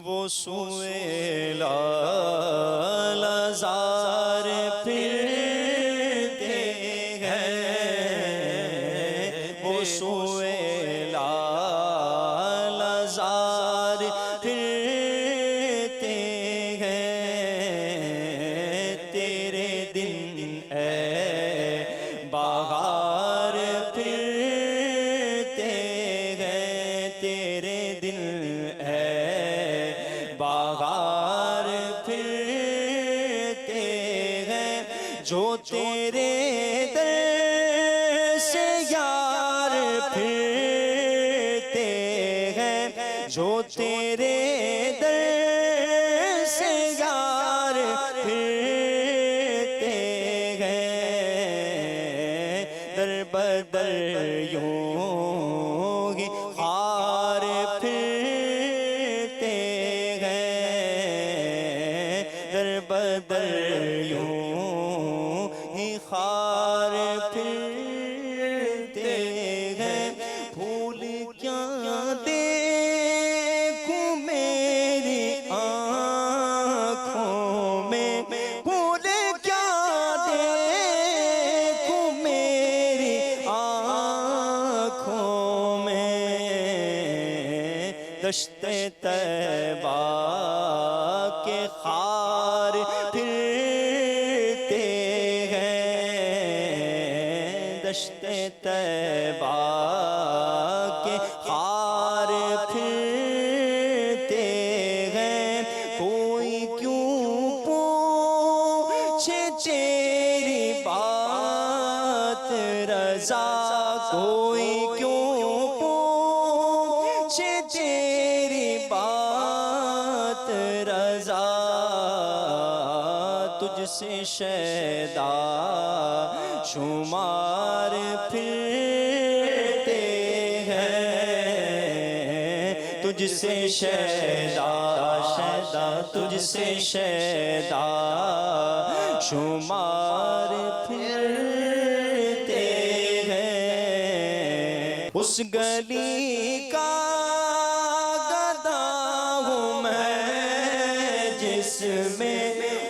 وہ سوئے لالزار پھرتے ہیں، وہ سوئے لالزار پھرتے ہیں، تیرے دن اے بہار پھرتے ہیں، تیرے دن اے بہار پھرتے ہیں، جو تیرے در سے یار پھرتے ہیں، جو تیرے در سے یار پھرتے ہیں، در بدر یوں ہی خار پھرتے ہیں، در بدر یوں ہی خار پھرتے ہیں، پھول کیا دیکھوں میری آنکھوں میں، پھول کیا دیکھوں میری آنکھوں میں، دشت طیبہ کے خار پھرتے ہیں، دشت طیبہ کے خار پھرتے ہیں، کوئی کیوں پوچھے تیری بات رضا، کوئی کیوں پوچھے تیری بات رضا، تجھ سے شیدا شمار پھرتے ہیں، تجھ سے شیدا تجھ سے شیدا شمار پھرتے ہیں، اس گلی کا گدا ہوں میں جس میں،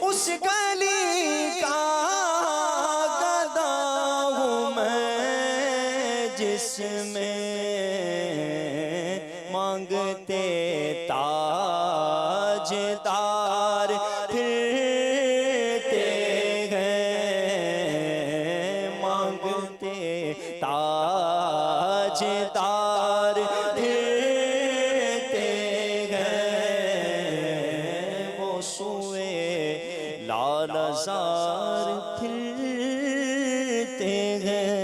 اس گلی کا گدا ہوں میں جس میں مانگتے تاجدار پھرتے ہیں، مانگتے تاجدار پھرتے ہیں، وہ سوئے لالزار پھرتے ہیں۔